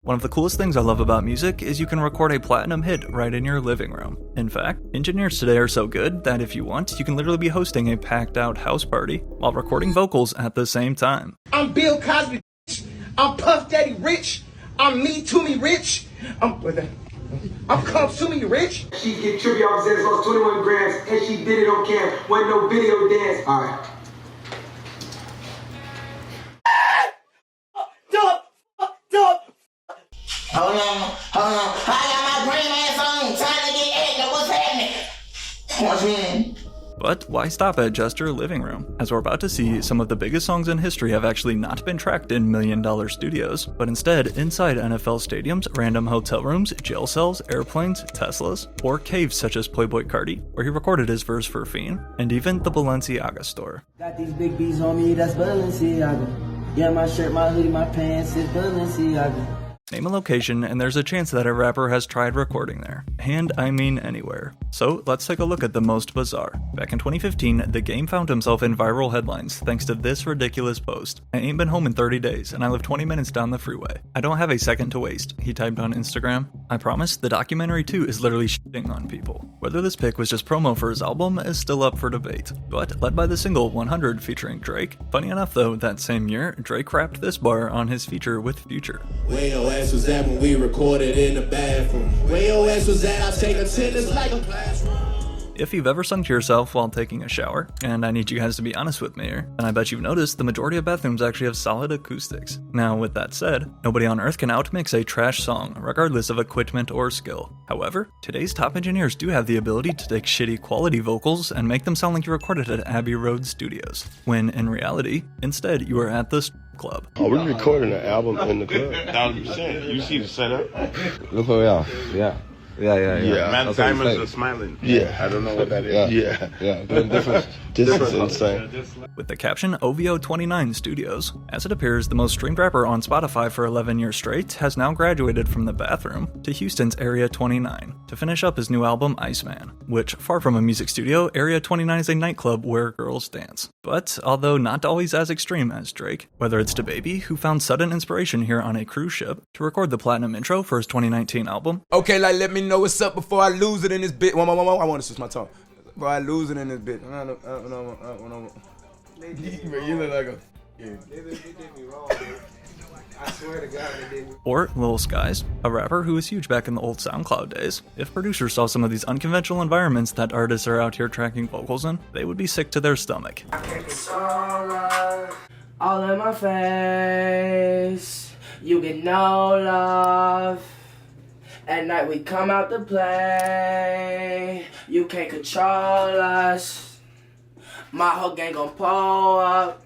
One of the coolest things I love about music is you can record a platinum hit right in your living room. In fact, engineers today are so good that if you want, you can literally be hosting a packed out house party while recording vocals at the same time. I'm Bill Cosby, I'm Puff Daddy Rich, I'm Me To Me Rich, I'm Come To Me Rich. She get trippy off Xanax, lost 21 grams, and she did it on cam, wasn't no video dance. Alright. Hold on. I got my green ass on, trying to get active. What's happening? Watch me. But why stop at just your living room? As we're about to see, some of the biggest songs in history have actually not been tracked in million-dollar studios, but instead inside NFL stadiums, random hotel rooms, jail cells, airplanes, Teslas, or caves such as Playboi Carti, where he recorded his verse for Fiend, and even the Balenciaga store. Got these big B's on me, that's Balenciaga. Yeah, my shirt, my hoodie, my pants is Balenciaga. Name a location and there's a chance that a rapper has tried recording there. And I mean anywhere. So let's take a look at the most bizarre. Back in 2015, The Game found himself in viral headlines thanks to this ridiculous post. I ain't been home in 30 days and I live 20 minutes down the freeway. I don't have a second to waste, he typed on Instagram. I promise, the documentary too is literally shitting on people. Whether this pic was just promo for his album is still up for debate. But led by the single 100 featuring Drake. Funny enough though, that same year, Drake rapped this bar on his feature with Future. Where your ass was at when we recorded in the bathroom. Where your ass was at, I take attendance like a classroom. If you've ever sung to yourself while taking a shower, and I need you guys to be honest with me here, then I bet you've noticed the majority of bathrooms actually have solid acoustics. Now with that said, nobody on earth can outmix a trash song, regardless of equipment or skill. However, today's top engineers do have the ability to take shitty quality vocals and make them sound like you recorded at Abbey Road Studios, when in reality, instead you are at the club. Oh, we're recording an album in the club. 1,000%. You see the setup? Look who we are. Yeah. Man, diamonds are smiling. Yeah. I don't know what that is. Yeah. This is insane. With the caption OVO 29 Studios. As it appears, the most streamed rapper on Spotify for 11 years straight has now graduated from the bathroom to Houston's Area 29 to finish up his new album Iceman, which, far from a music studio, Area 29 is a nightclub where girls dance. But although not always as extreme as Drake, whether it's DaBaby, who found sudden inspiration here on a cruise ship to record the platinum intro for his 2019 album. Okay, like let me know what's up before I lose it in this bit. I want to switch my tone. Before I lose it in this bit. You look like a... Yeah. They did me wrong, man. I swear to God they did me. Or Lil Skies, a rapper who was huge back in the old SoundCloud days. If producers saw some of these unconventional environments that artists are out here tracking vocals in, they would be sick to their stomach. All in my face, you get no love. At night we come out to play, you can't control us. My whole gang gon' pull up.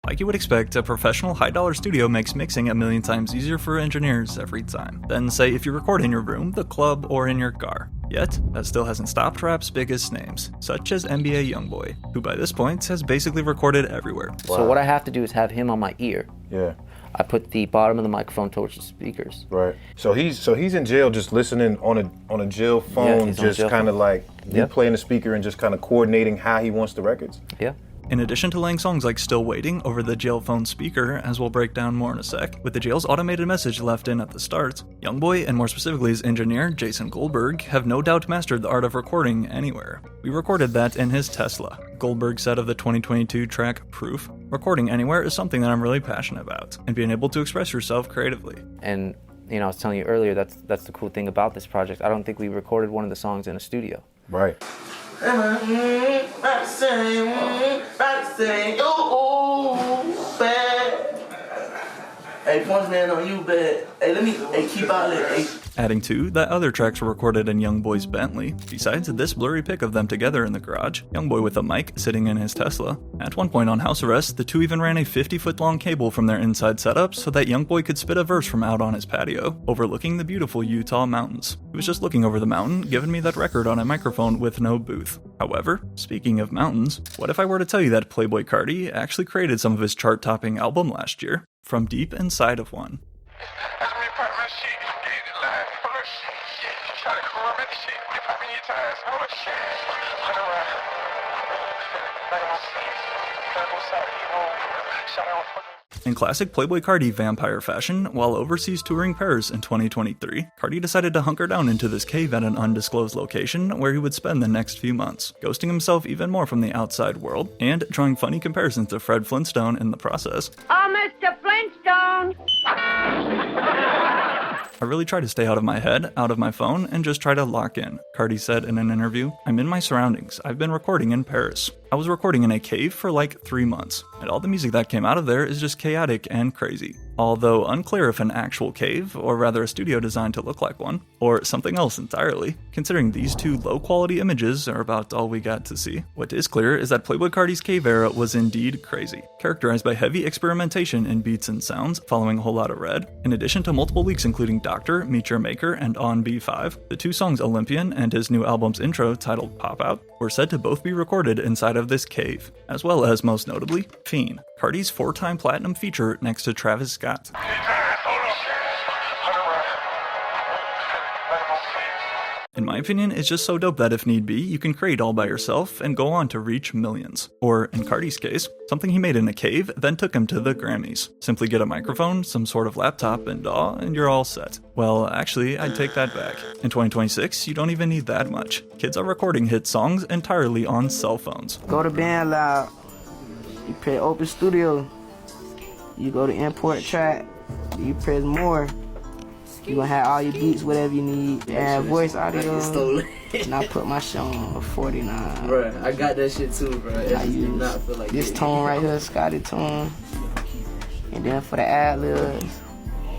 Like you would expect, a professional high-dollar studio makes mixing a million times easier for engineers every time than, say, if you record in your room, the club, or in your car. Yet, that still hasn't stopped rap's biggest names, such as NBA Youngboy, who by this point has basically recorded everywhere. Wow. So what I have to do is have him on my ear. Yeah. I put the bottom of the microphone towards the speakers. Right. So he's in jail just listening on a jail phone, yeah, just kind of like you playing the speaker and just kind of coordinating how he wants the records. Yeah. In addition to laying songs like Still Waiting over the jail phone speaker, as we'll break down more in a sec, with the jail's automated message left in at the start, Youngboy, and more specifically his engineer, Jason Goldberg, have no doubt mastered the art of recording anywhere. We recorded that in his Tesla. Goldberg said of the 2022 track Proof, recording anywhere is something that I'm really passionate about, and being able to express yourself creatively. And, I was telling you earlier, that's the cool thing about this project. I don't think we recorded one of the songs in a studio. Right. Hey, punch man on you, bad. Hey, keep out of it. Adding to, that other tracks were recorded in Youngboy's Bentley. Besides this blurry pic of them together in the garage, Youngboy with a mic sitting in his Tesla. At one point on house arrest, the two even ran a 50-foot long cable from their inside setup so that Youngboy could spit a verse from out on his patio, overlooking the beautiful Utah mountains. He was just looking over the mountain, giving me that record on a microphone with no booth. However, speaking of mountains, what if I were to tell you that Playboi Carti actually created some of his chart-topping album last year, from deep inside of one? In classic Playboi Carti vampire fashion, while overseas touring Paris in 2023, Carti decided to hunker down into this cave at an undisclosed location where he would spend the next few months, ghosting himself even more from the outside world, and drawing funny comparisons to Fred Flintstone in the process. Oh, Mr. Flintstone! I really try to stay out of my head, out of my phone, and just try to lock in, Carti said in an interview. I'm in my surroundings. I've been recording in Paris. I was recording in a cave for like 3 months, and all the music that came out of there is just chaotic and crazy. Although unclear if an actual cave, or rather a studio designed to look like one, or something else entirely, considering these two low-quality images are about all we got to see. What is clear is that Playboi Carti's cave era was indeed crazy, characterized by heavy experimentation in beats and sounds, following a whole lot of red. In addition to multiple leaks including Doctor, Meet Your Maker, and On B5, the two songs Olympian and his new album's intro titled Pop Out were said to both be recorded inside of this cave, as well as, most notably, Fiend, Carti's 4-time platinum feature next to Travis Scott. In my opinion, it's just so dope that if need be, you can create all by yourself and go on to reach millions. Or, in Carti's case, something he made in a cave then took him to the Grammys. Simply get a microphone, some sort of laptop, and DAW, and you're all set. Well, actually, I'd take that back. In 2026, you don't even need that much. Kids are recording hit songs entirely on cell phones. Go to BandLab. You press Open Studio. You go to Import Track. You press More. You gonna have all your beats, whatever you need. Add voice audio. And I put my shit on 49. Bruh, I got that shit too, bro. I use not feel like this tone right here, Scotty tone. And then for the ad-libs,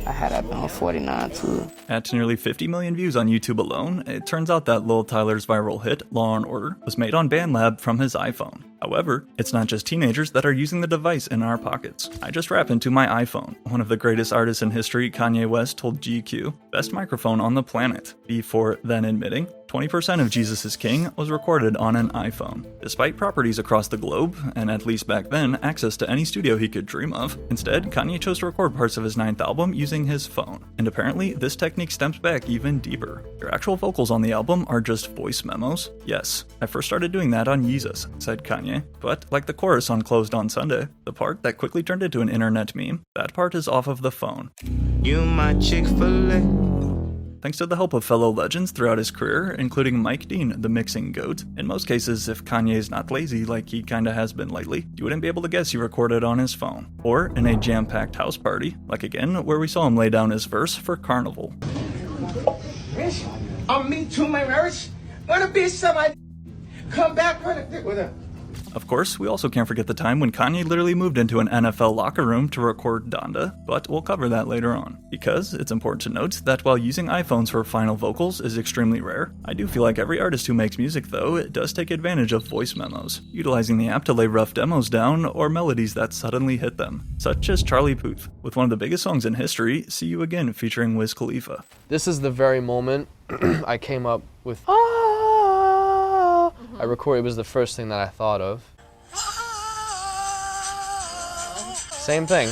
I had that on 49 too. At nearly 50 million views on YouTube alone, it turns out that Lil Tyler's viral hit, Law & Order, was made on BandLab from his iPhone. However, it's not just teenagers that are using the device in our pockets. I just rap into my iPhone. One of the greatest artists in history, Kanye West, told GQ, best microphone on the planet, before then admitting 20% of Jesus is King was recorded on an iPhone. Despite properties across the globe, and at least back then, access to any studio he could dream of, instead, Kanye chose to record parts of his 9th album using his phone. And apparently, this technique stems back even deeper. Your actual vocals on the album are just voice memos? Yes, I first started doing that on Yeezus, said Kanye. But, like the chorus on Closed on Sunday, the part that quickly turned into an internet meme, that part is off of the phone. You my Chick-fil-A. Thanks to the help of fellow legends throughout his career, including Mike Dean, the mixing goat. In most cases, if Kanye's not lazy like he kinda has been lately, you wouldn't be able to guess he recorded on his phone. Or in a jam-packed house party, like again, where we saw him lay down his verse for Carnival. Bitch, I'm me too, my marriage. When a bitch somebody come back with her. Of course, we also can't forget the time when Kanye literally moved into an NFL locker room to record Donda, but we'll cover that later on. Because it's important to note that while using iPhones for final vocals is extremely rare, I do feel like every artist who makes music, though, does take advantage of voice memos, utilizing the app to lay rough demos down or melodies that suddenly hit them, such as Charlie Puth, with one of the biggest songs in history, See You Again, featuring Wiz Khalifa. This is the very moment I came up with I recorded, it was the first thing that I thought of. Same thing.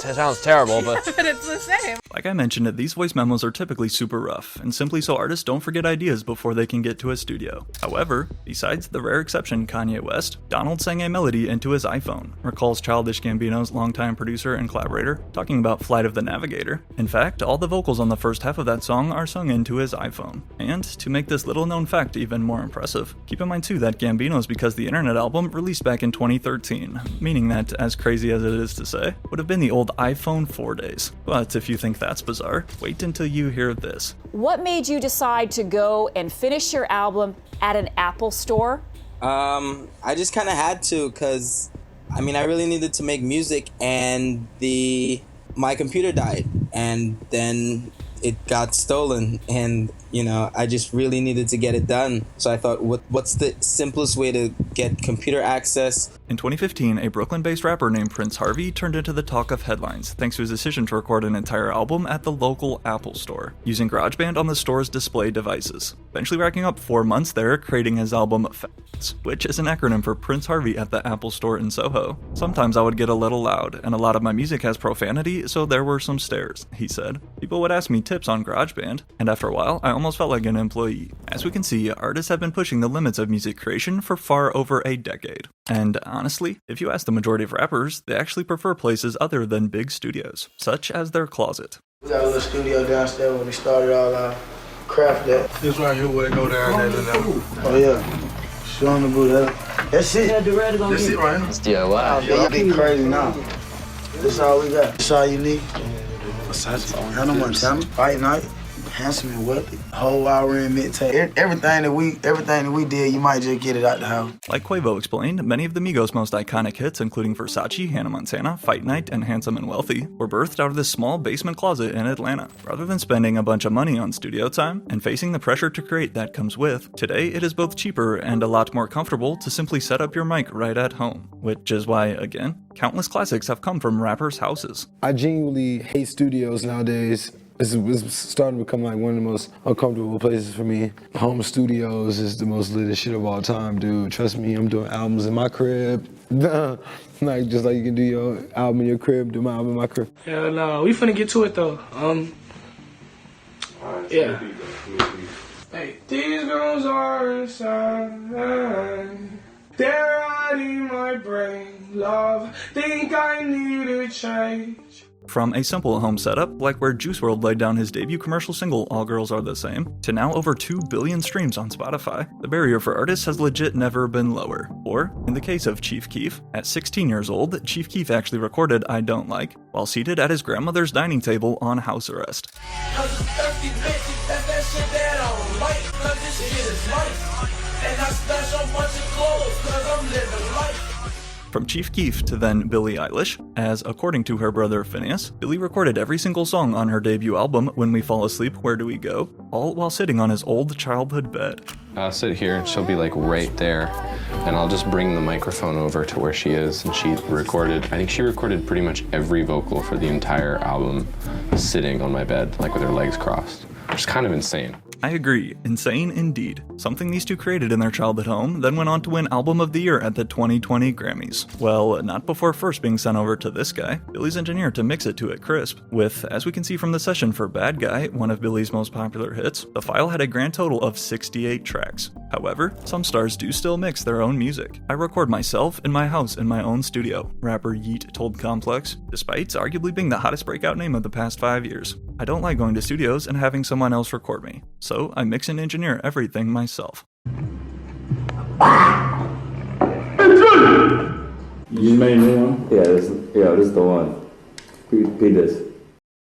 It sounds terrible, but it's the same. Like I mentioned, these voice memos are typically super rough, and simply so artists don't forget ideas before they can get to a studio. However, besides the rare exception Kanye West, Donald sang a melody into his iPhone, recalls Childish Gambino's longtime producer and collaborator, talking about Flight of the Navigator. In fact, all the vocals on the first half of that song are sung into his iPhone. And, to make this little known fact even more impressive, keep in mind too that Gambino's Because the Internet album released back in 2013, meaning that, as crazy as it is to say, would have been the old iPhone 4 days. But if you think that's bizarre, wait until you hear this. What made you decide to go and finish your album at an Apple store? I just kind of had to, because I really needed to make music, and my computer died, and then it got stolen, and I just really needed to get it done. So I thought, what's the simplest way to get computer access? In 2015, a Brooklyn-based rapper named Prince Harvey turned into the talk of headlines thanks to his decision to record an entire album at the local Apple store, using GarageBand on the store's display devices, eventually racking up 4 months there creating his album FATS, which is an acronym for Prince Harvey at the Apple store in Soho. Sometimes I would get a little loud, and a lot of my music has profanity, so there were some stares, he said. People would ask me tips on GarageBand, and after a while, I almost almost felt like an employee. As we can see, artists have been pushing the limits of music creation for far over a decade. And honestly, if you ask the majority of rappers, they actually prefer places other than big studios, such as their closet. We got a little studio downstairs when we started all our craft that. This right here where they go down there. Oh yeah. Show them the boot. That's it. That's it right here. It's DIY. Yeah, be crazy now. This all we got. This all you need. Versace. Have no more time. Fight night. Handsome and wealthy. Whole hour in mid-tape. Everything that we did, you might just get it out the house. Like Quavo explained, many of the Migos' most iconic hits, including Versace, Hannah Montana, Fight Night, and Handsome and Wealthy, were birthed out of this small basement closet in Atlanta. Rather than spending a bunch of money on studio time and facing the pressure to create that comes with, today it is both cheaper and a lot more comfortable to simply set up your mic right at home. Which is why, again, countless classics have come from rappers' houses. I genuinely hate studios nowadays. It's starting to become like one of the most uncomfortable places for me. Home studios is the most lit shit of all time, dude. Trust me, I'm doing albums in my crib. Like, just like you can do your album in your crib, do my album in my crib. Hell no, we finna get to it though. Yeah. Hey, these girls are inside. They're riding my brain, love. Think I need a change. From a simple home setup, like where Juice WRLD laid down his debut commercial single, All Girls Are the Same, to now over 2 billion streams on Spotify, the barrier for artists has legit never been lower. Or, in the case of Chief Keef, at 16 years old, Chief Keef actually recorded I Don't Like, while seated at his grandmother's dining table on house arrest. From Chief Keef to then Billie Eilish, as according to her brother Phineas, Billie recorded every single song on her debut album, When We Fall Asleep, Where Do We Go?, all while sitting on his old childhood bed. I'll sit here and she'll be like right there, and I'll just bring the microphone over to where she is, and she recorded, I think she recorded pretty much every vocal for the entire album sitting on my bed, like with her legs crossed. It's kind of insane. I agree, insane indeed. Something these two created in their childhood home, then went on to win Album of the Year at the 2020 Grammys. Well, not before first being sent over to this guy, Billie's engineer, to mix it to it crisp. With, as we can see from the session for Bad Guy, one of Billie's most popular hits, the file had a grand total of 68 tracks. However, some stars do still mix their own music. I record myself in my house in my own studio, rapper Yeet told Complex, despite arguably being the hottest breakout name of the past 5 years. I don't like going to studios and having someone else record me, so I mix and engineer everything myself. You made new one? Yeah, this is the one. Read this.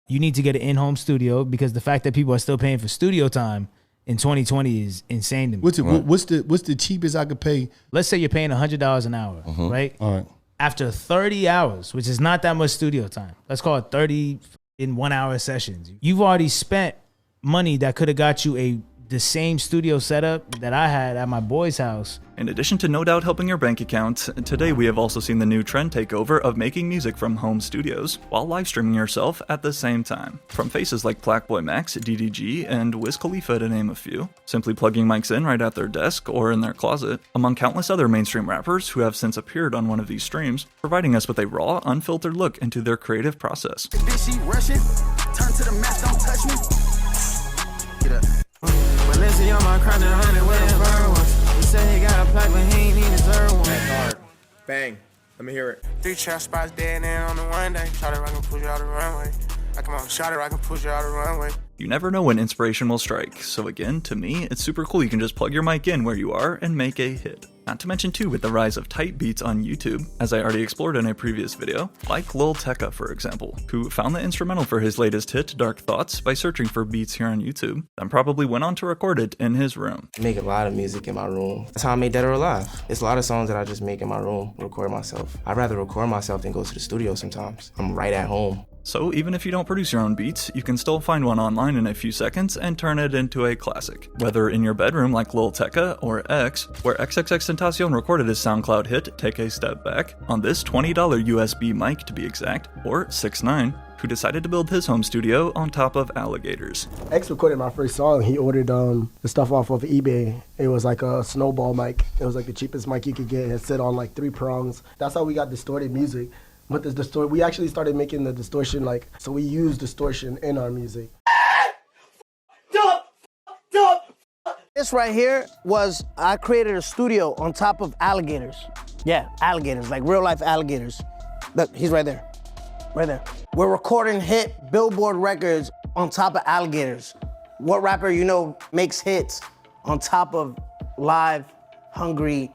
You need to get an in-home studio because the fact that people are still paying for studio time in 2020 is insane to me. What's the cheapest I could pay? Let's say you're paying $100 an hour, right? All right. After 30 hours, which is not that much studio time, let's call it 30 in 1 hour sessions. You've already spent money that could have got you the same studio setup that I had at my boy's house. In addition to no doubt helping your bank account, today we have also seen the new trend takeover of making music from home studios while live streaming yourself at the same time. From faces like Playboi Max, DDG, and Wiz Khalifa to name a few, simply plugging mics in right at their desk or in their closet, among countless other mainstream rappers who have since appeared on one of these streams, providing us with a raw, unfiltered look into their creative process. Bitch, she rushing. Turn to the mask, don't touch me. Get up. Valencia on my crown, 100 with a bird was. He said he got a plaque, but he ain't even deserve one. Hard. Bang. Let me hear it. 3 trap spots dead in on the one day. Shot it, I can push you out the runway. I come on, shot it, I can push you out the runway. You never know when inspiration will strike, so again, to me, it's super cool you can just plug your mic in where you are and make a hit. Not to mention too with the rise of type beats on YouTube, as I already explored in a previous video, like Lil Tecca for example, who found the instrumental for his latest hit, Dark Thoughts, by searching for beats here on YouTube, then probably went on to record it in his room. I make a lot of music in my room. That's how I made Dead or Alive. It's a lot of songs that I just make in my room, record myself. I'd rather record myself than go to the studio sometimes. I'm right at home. So even if you don't produce your own beats, you can still find one online in a few seconds and turn it into a classic. Whether in your bedroom like Lil Tecca or X, where XXXTentacion recorded his SoundCloud hit Take a Step Back on this $20 USB mic to be exact, or 6ix9ine, who decided to build his home studio on top of alligators. X recorded my first song. He ordered the stuff off of eBay. It was like a snowball mic. It was like the cheapest mic you could get. It sit on like 3 prongs. That's how we got distorted music. With the we actually started making the distortion so we use distortion in our music. This right here was, I created a studio on top of alligators. Yeah, alligators, like real life alligators. Look, he's right there, right there. We're recording hit Billboard records on top of alligators. What rapper you know makes hits on top of live, hungry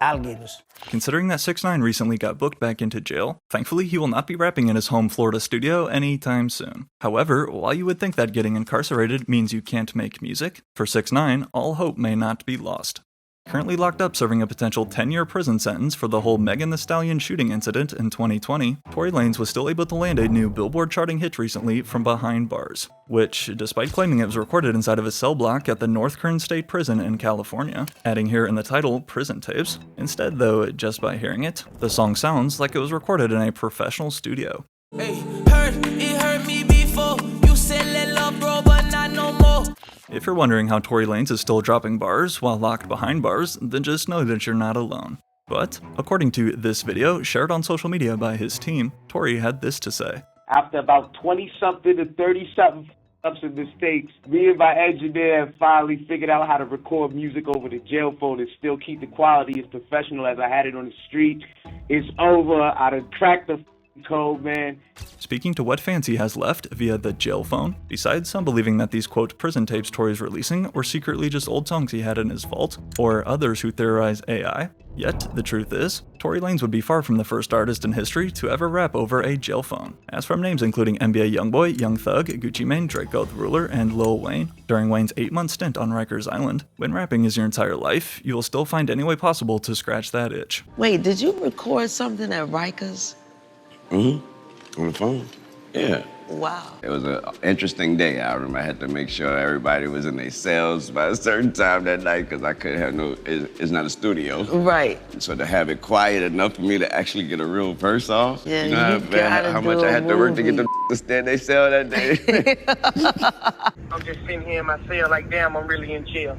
alligators? Considering that 6ix9ine recently got booked back into jail, thankfully he will not be rapping in his home Florida studio anytime soon. However, while you would think that getting incarcerated means you can't make music, for 6ix9ine, all hope may not be lost. Currently locked up serving a potential 10-year prison sentence for the whole Megan Thee Stallion shooting incident in 2020, Tory Lanez was still able to land a new Billboard charting hit recently from behind bars, which, despite claiming it was recorded inside of a cell block at the North Kern State Prison in California, adding here in the title, Prison Tapes. Instead though, just by hearing it, the song sounds like it was recorded in a professional studio. Hey, it hurt me before. You said let love grow, but not no more. If you're wondering how Tory Lanez is still dropping bars while locked behind bars, then just know that you're not alone. But, according to this video shared on social media by his team, Tory had this to say. After about 20-something to 30-something ups in the States, me and my engineer finally figured out how to record music over the jail phone and still keep the quality as professional as I had it on the street. It's over. I done cracked the code, man. Speaking to what fans he has left via the jail phone, besides some believing that these quote prison tapes Tory's releasing were secretly just old songs he had in his vault, or others who theorize AI. Yet, the truth is, Tory Lanez would be far from the first artist in history to ever rap over a jail phone. As from names including NBA Youngboy, Young Thug, Gucci Mane, Draco the Ruler, and Lil Wayne, during Wayne's 8-month stint on Rikers Island, when rapping is your entire life, you will still find any way possible to scratch that itch. Wait, did you record something at Rikers? Mm-hmm. On the phone. Yeah. Wow. It was an interesting day. I remember I had to make sure everybody was in their cells by a certain time that night because I couldn't have it's not a studio. Right. So to have it quiet enough for me to actually get a real verse off, yeah, you know how much I had to work to get them to stay in their cell that day. I'm just sitting here in my cell like, damn, I'm really in jail.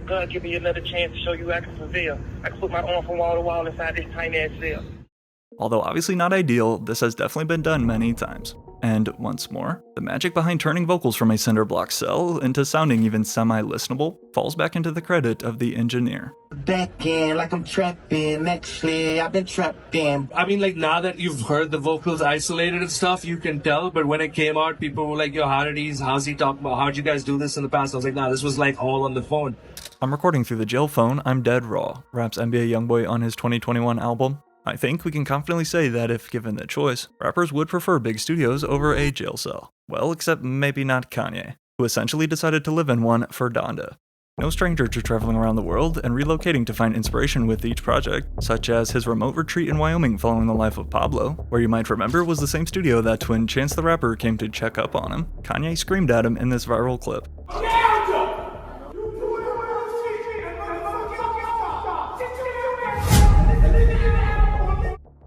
God, give me another chance to show you I can prevail. I can put my arm from wall to wall inside this tiny ass cell. Although obviously not ideal, this has definitely been done many times. And once more, the magic behind turning vocals from a cinder block cell into sounding even semi-listenable falls back into the credit of the engineer. Back in like I'm trapped in, actually I've been trapped in. I mean, like, now that you've heard the vocals isolated and stuff, you can tell, but when it came out, people were like, yo, how's he talking about, how'd you guys do this in the past? I was like, nah, this was like all on the phone. I'm recording through the jail phone, I'm dead raw, raps NBA Youngboy on his 2021 album. I think we can confidently say that if given the choice, rappers would prefer big studios over a jail cell. Well, except maybe not Kanye, who essentially decided to live in one for Donda. No stranger to traveling around the world and relocating to find inspiration with each project, such as his remote retreat in Wyoming following the life of Pablo, where you might remember was the same studio that when Chance the Rapper came to check up on him, Kanye screamed at him in this viral clip.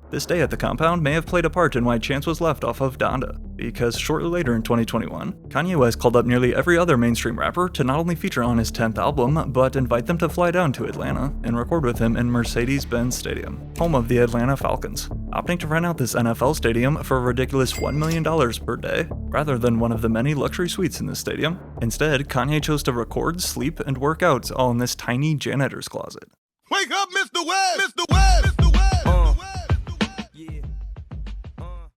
This day at the compound may have played a part in why Chance was left off of Donda, because shortly later in 2021, Kanye West called up nearly every other mainstream rapper to not only feature on his 10th album, but invite them to fly down to Atlanta and record with him in Mercedes-Benz Stadium, home of the Atlanta Falcons, opting to rent out this NFL stadium for a ridiculous $1 million per day, rather than one of the many luxury suites in the stadium. Instead, Kanye chose to record, sleep, and work out all in this tiny janitor's closet. Wake up, Mr. Webb! Mr. Webb! Mr. Webb!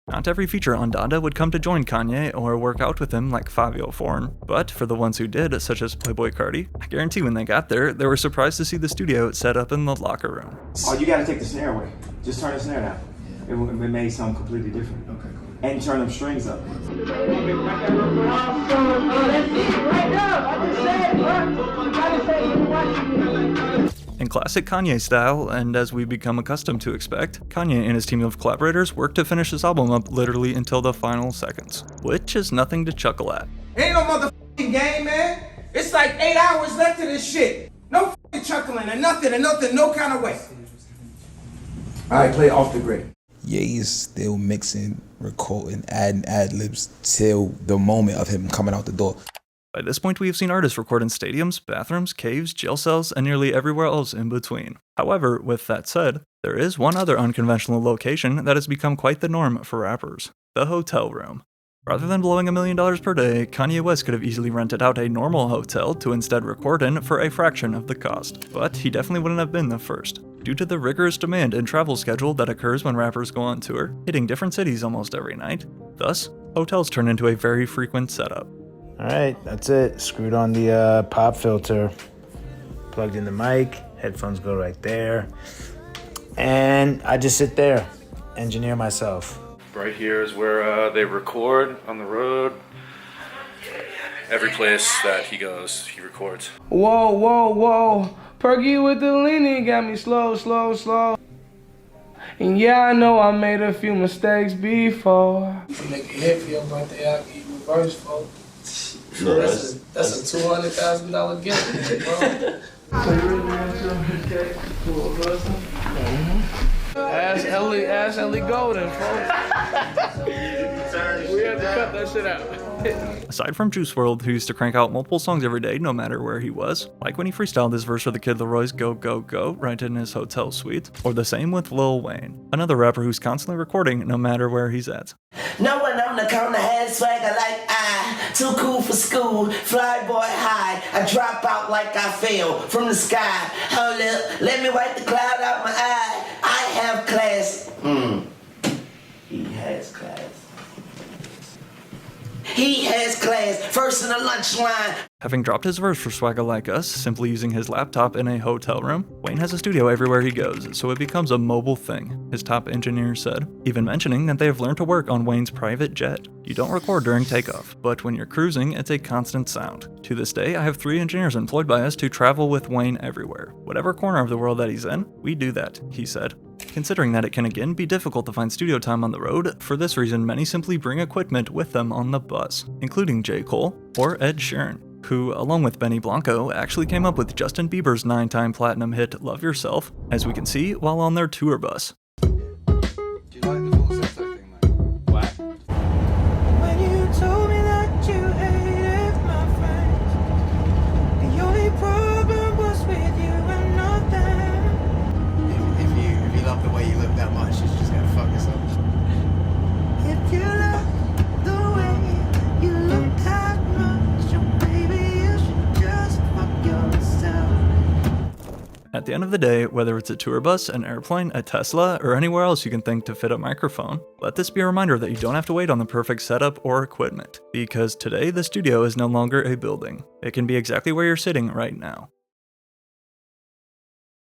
Not every feature on Donda would come to join Kanye or work out with him like Fabio Foreign, but for the ones who did, such as Playboi Carti, I guarantee when they got there, they were surprised to see the studio set up in the locker room. Oh, you gotta take the snare away. Just turn the snare down. It made something completely different. Okay, cool. And turn them strings up. In classic Kanye style, and as we've become accustomed to expect, Kanye and his team of collaborators worked to finish this album up literally until the final seconds, which is nothing to chuckle at. Ain't no motherfucking game, man. It's like 8 hours left of this shit. No fucking chuckling and nothing, no kind of way. All right, play Off the Grid. Ye is still mixing, recording, adding ad-libs till the moment of him coming out the door. By this point, we have seen artists record in stadiums, bathrooms, caves, jail cells, and nearly everywhere else in between. However, with that said, there is one other unconventional location that has become quite the norm for rappers: the hotel room. Rather than blowing $1 million per day, Kanye West could have easily rented out a normal hotel to instead record in for a fraction of the cost. But he definitely wouldn't have been the first, due to the rigorous demand and travel schedule that occurs when rappers go on tour, hitting different cities almost every night. Thus, hotels turn into a very frequent setup. Alright, that's it. Screwed on the pop filter. Plugged in the mic, headphones go right there. And I just sit there, engineer myself. Right here is where they record on the road. Every place that he goes, he records. Whoa, whoa, whoa. Perky with the leaning got me slow, slow, slow. And yeah, I know I made a few mistakes before. If you make a hit for your birthday, I'll give you reverse, folks. No, that's a $200,000 gift, bro. So you really want to take for a person? Ask Ellie Golden, folks. We have to cut that shit out. Aside from Juice WRLD, who used to crank out multiple songs every day no matter where he was, like when he freestyled his verse for the Kid Leroy's Go Go Go right in his hotel suite, or the same with Lil Wayne, another rapper who's constantly recording no matter where he's at. No one on the corner had swagger like I. Too cool for school, fly boy high. I drop out like I fell from the sky. Hold up, let me wipe the cloud out my eye. I have class. He has class. He has class, first in the lunch line. Having dropped his verse for Swagga Like Us, simply using his laptop in a hotel room, Wayne has a studio everywhere he goes, so it becomes a mobile thing, his top engineer said, even mentioning that they have learned to work on Wayne's private jet. You don't record during takeoff, but when you're cruising, it's a constant sound. To this day, I have 3 engineers employed by us to travel with Wayne everywhere. Whatever corner of the world that he's in, we do that, he said. Considering that it can again be difficult to find studio time on the road, for this reason many simply bring equipment with them on the bus, including J. Cole or Ed Sheeran, who, along with Benny Blanco, actually came up with Justin Bieber's 9-time platinum hit Love Yourself, as we can see while on their tour bus. At the end of the day, whether it's a tour bus, an airplane, a Tesla, or anywhere else you can think to fit a microphone, let this be a reminder that you don't have to wait on the perfect setup or equipment, because today the studio is no longer a building. It can be exactly where you're sitting right now.